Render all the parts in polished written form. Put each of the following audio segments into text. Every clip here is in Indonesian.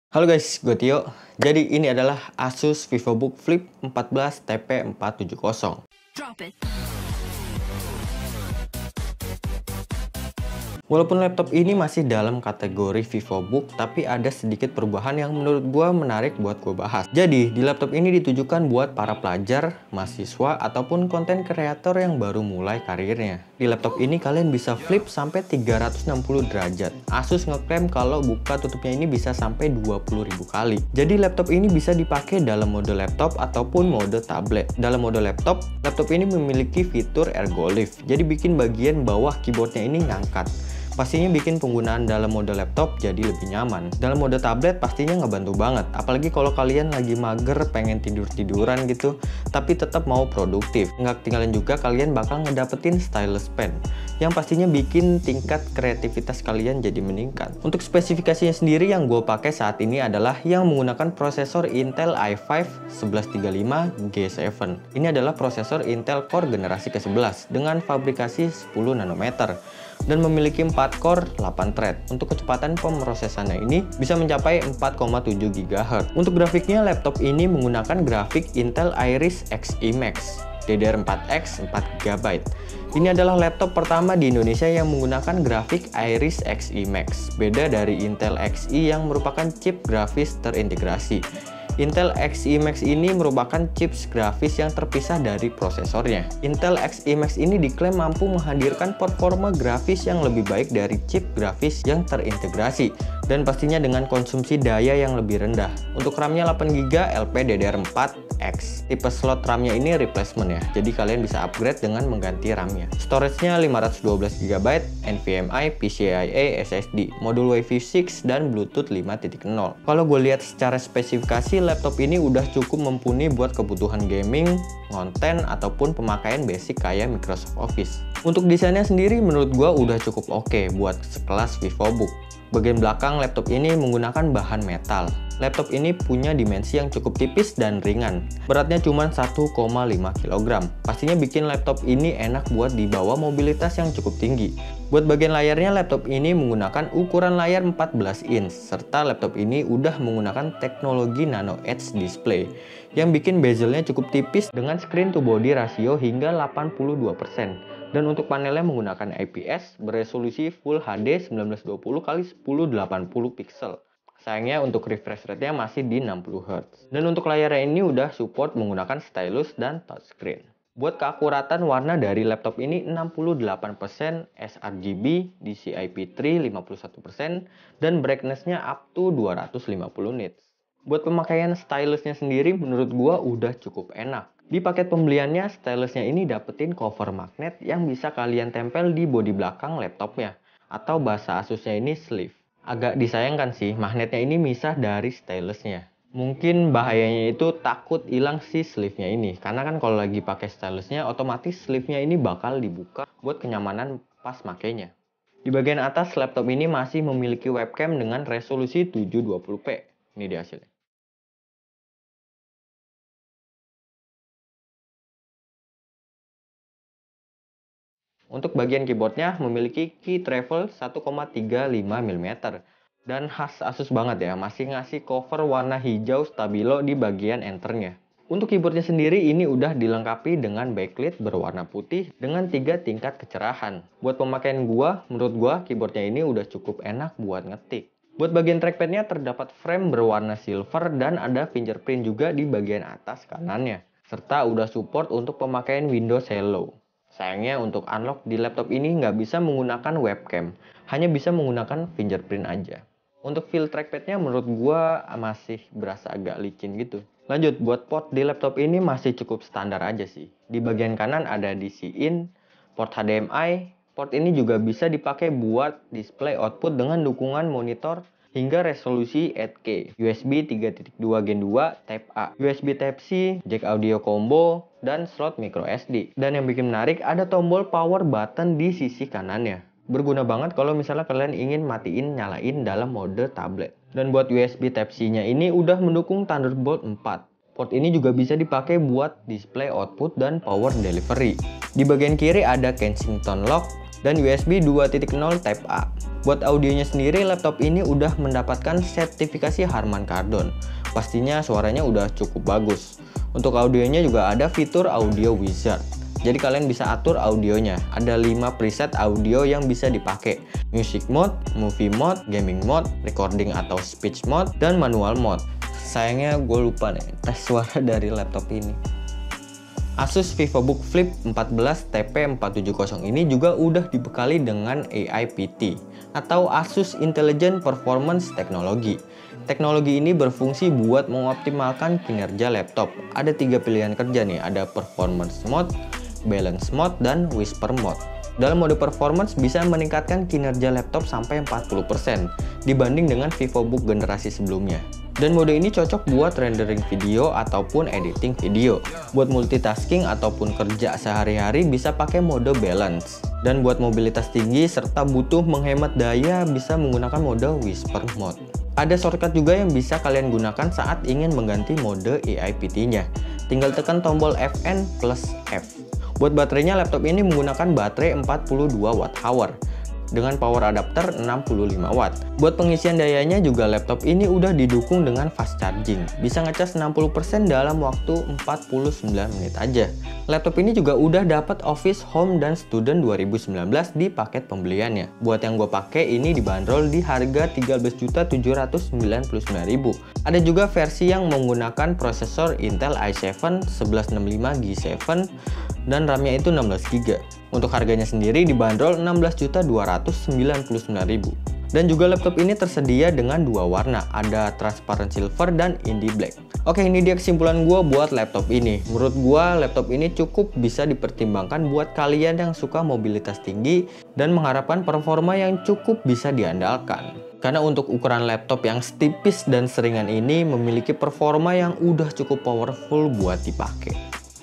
Halo guys, gue Tio. Jadi ini adalah Asus VivoBook Flip 14 TP470. Drop it. Walaupun laptop ini masih dalam kategori VivoBook, tapi ada sedikit perubahan yang menurut gue menarik buat gue bahas. Jadi, di laptop ini ditujukan buat para pelajar, mahasiswa, ataupun konten kreator yang baru mulai karirnya. Di laptop ini kalian bisa flip sampai 360 derajat. Asus ngeklaim kalau buka tutupnya ini bisa sampai 20.000 kali. Jadi laptop ini bisa dipakai dalam mode laptop ataupun mode tablet. Dalam mode laptop ini memiliki fitur ergo lift. Jadi bikin bagian bawah keyboardnya ini ngangkat. Pastinya bikin penggunaan dalam mode laptop jadi lebih nyaman. Dalam mode tablet pastinya ngebantu banget. Apalagi kalau kalian lagi mager pengen tidur-tiduran gitu, tapi tetap mau produktif. Nggak ketinggalan juga kalian bakal ngedapetin stylus pen, yang pastinya bikin tingkat kreativitas kalian jadi meningkat. Untuk spesifikasinya sendiri yang gue pakai saat ini adalah yang menggunakan prosesor Intel i5 1135G7. Ini adalah prosesor Intel Core generasi ke-11 dengan fabrikasi 10 nanometer. Dan memiliki 4 core 8 thread. Untuk kecepatan pemrosesannya ini bisa mencapai 4,7 GHz. Untuk grafiknya, laptop ini menggunakan grafik Intel Iris Xe Max DDR4X 4GB. Ini adalah laptop pertama di Indonesia yang menggunakan grafik Iris Xe Max. Beda dari Intel Xe yang merupakan chip grafis terintegrasi. Intel Xe Max ini merupakan chips grafis yang terpisah dari prosesornya. Intel Xe Max ini diklaim mampu menghadirkan performa grafis yang lebih baik dari chip grafis yang terintegrasi, dan pastinya dengan konsumsi daya yang lebih rendah. Untuk RAM-nya 8GB LPDDR4X. Tipe slot RAM-nya ini replacement ya, jadi kalian bisa upgrade dengan mengganti RAM-nya. Storage-nya 512GB, NVMe, PCIe SSD, modul Wi-Fi 6, dan Bluetooth 5.0. Kalau gue lihat secara spesifikasi, laptop ini udah cukup mumpuni buat kebutuhan gaming, konten, ataupun pemakaian basic kayak Microsoft Office. Untuk desainnya sendiri menurut gua udah cukup oke buat sekelas VivoBook. Bagian belakang laptop ini menggunakan bahan metal. Laptop ini punya dimensi yang cukup tipis dan ringan. Beratnya cuma 1,5 kg. Pastinya bikin laptop ini enak buat dibawa mobilitas yang cukup tinggi. Buat bagian layarnya, laptop ini menggunakan ukuran layar 14 inch. Serta laptop ini udah menggunakan teknologi Nano Edge Display yang bikin bezelnya cukup tipis dengan screen to body rasio hingga 82%. Dan untuk panelnya menggunakan IPS beresolusi Full HD 1920x1080 pixel. Sayangnya untuk refresh rate-nya masih di 60Hz. Dan untuk layarnya ini udah support menggunakan stylus dan touchscreen. Buat keakuratan warna dari laptop ini 68% sRGB, DCI-P3 51%, dan brightness-nya up to 250 nits. Buat pemakaian stylusnya sendiri menurut gua udah cukup enak. Di paket pembeliannya, stylusnya ini dapetin cover magnet yang bisa kalian tempel di bodi belakang laptopnya. Atau bahasa Asusnya ini sleeve. Agak disayangkan sih, magnetnya ini misah dari stylusnya. Mungkin bahayanya itu takut hilang si sleeve-nya ini. Karena kan kalau lagi pakai stylusnya, otomatis sleeve-nya ini bakal dibuka buat kenyamanan pas makainya. Di bagian atas, laptop ini masih memiliki webcam dengan resolusi 720p. Ini dia hasilnya. Untuk bagian keyboardnya memiliki key travel 1,35 mm. Dan khas Asus banget ya, masih ngasih cover warna hijau stabilo di bagian enternya. Untuk keyboardnya sendiri ini udah dilengkapi dengan backlit berwarna putih dengan 3 tingkat kecerahan. Buat pemakaian menurut gua keyboardnya ini udah cukup enak buat ngetik. Buat bagian trackpadnya terdapat frame berwarna silver dan ada fingerprint juga di bagian atas kanannya. Serta udah support untuk pemakaian Windows Hello. Sayangnya untuk unlock di laptop ini nggak bisa menggunakan webcam, hanya bisa menggunakan fingerprint aja. Untuk feel trackpadnya menurut gua masih berasa agak licin gitu. Lanjut, buat port di laptop ini masih cukup standar aja sih. Di bagian kanan ada DC-in, port HDMI, port ini juga bisa dipakai buat display output dengan dukungan monitor hingga resolusi 8K, USB 3.2 Gen 2 Type A, USB Type-C, jack audio combo, dan slot micro SD. Dan yang bikin menarik ada tombol power button di sisi kanannya. Berguna banget kalau misalnya kalian ingin matiin nyalain dalam mode tablet. Dan buat USB Type-C-nya ini udah mendukung Thunderbolt 4. Port ini juga bisa dipakai buat display output dan power delivery. Di bagian kiri ada Kensington Lock dan USB 2.0 Type A. Buat audionya sendiri, laptop ini udah mendapatkan sertifikasi Harman Kardon. Pastinya suaranya udah cukup bagus. Untuk audionya juga ada fitur Audio Wizard. Jadi kalian bisa atur audionya. Ada 5 preset audio yang bisa dipakai. Music mode, movie mode, gaming mode, recording atau speech mode, dan manual mode. Sayangnya gue lupa nih tes suara dari laptop ini. Asus VivoBook Flip 14 TP470 ini juga udah dibekali dengan AIPT atau Asus Intelligent Performance Technology. Teknologi ini berfungsi buat mengoptimalkan kinerja laptop. Ada 3 pilihan kerja nih, ada Performance Mode, Balance Mode, dan Whisper Mode. Dalam mode performance bisa meningkatkan kinerja laptop sampai 40% dibanding dengan VivoBook generasi sebelumnya. Dan mode ini cocok buat rendering video ataupun editing video. Buat multitasking ataupun kerja sehari-hari bisa pakai mode balance. Dan buat mobilitas tinggi serta butuh menghemat daya bisa menggunakan mode Whisper Mode. Ada shortcut juga yang bisa kalian gunakan saat ingin mengganti mode AIPT-nya. Tinggal tekan tombol Fn plus F. Buat baterainya, laptop ini menggunakan baterai 42 Wh dengan power adapter 65 Watt. Buat pengisian dayanya juga laptop ini udah didukung dengan fast charging. Bisa ngecas 60% dalam waktu 49 menit aja. Laptop ini juga udah dapat Office Home dan Student 2019 di paket pembeliannya. Buat yang gue pakai ini dibanderol di harga 13.799.000. Ada juga versi yang menggunakan prosesor Intel i7 1165G7 dan RAM-nya itu 16GB. Untuk harganya sendiri dibanderol 16.299.000. Dan juga laptop ini tersedia dengan 2 warna, ada transparent silver dan indie black. Oke, ini dia kesimpulan gue buat laptop ini. Menurut gue, laptop ini cukup bisa dipertimbangkan buat kalian yang suka mobilitas tinggi dan mengharapkan performa yang cukup bisa diandalkan. Karena untuk ukuran laptop yang tipis dan seringan ini memiliki performa yang udah cukup powerful buat dipakai.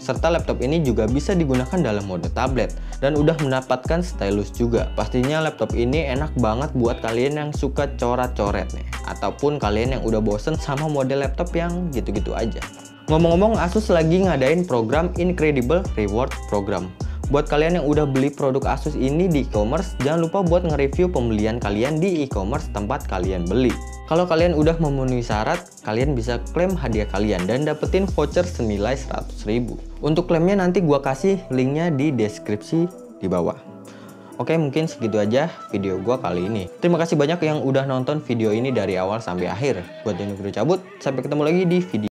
Serta laptop ini juga bisa digunakan dalam mode tablet dan udah mendapatkan stylus juga. Pastinya laptop ini enak banget buat kalian yang suka coret-coret nih, ataupun kalian yang udah bosen sama model laptop yang gitu-gitu aja. Ngomong-ngomong, Asus lagi ngadain program Incredible Reward Program. Buat kalian yang udah beli produk Asus ini di e-commerce, jangan lupa buat nge-review pembelian kalian di e-commerce tempat kalian beli. Kalau kalian udah memenuhi syarat, kalian bisa klaim hadiah kalian dan dapetin voucher senilai 100.000. Untuk klaimnya nanti gua kasih linknya di deskripsi di bawah. Oke, mungkin segitu aja video gua kali ini. Terima kasih banyak yang udah nonton video ini dari awal sampai akhir. Buat yang udah cabut, sampai ketemu lagi di video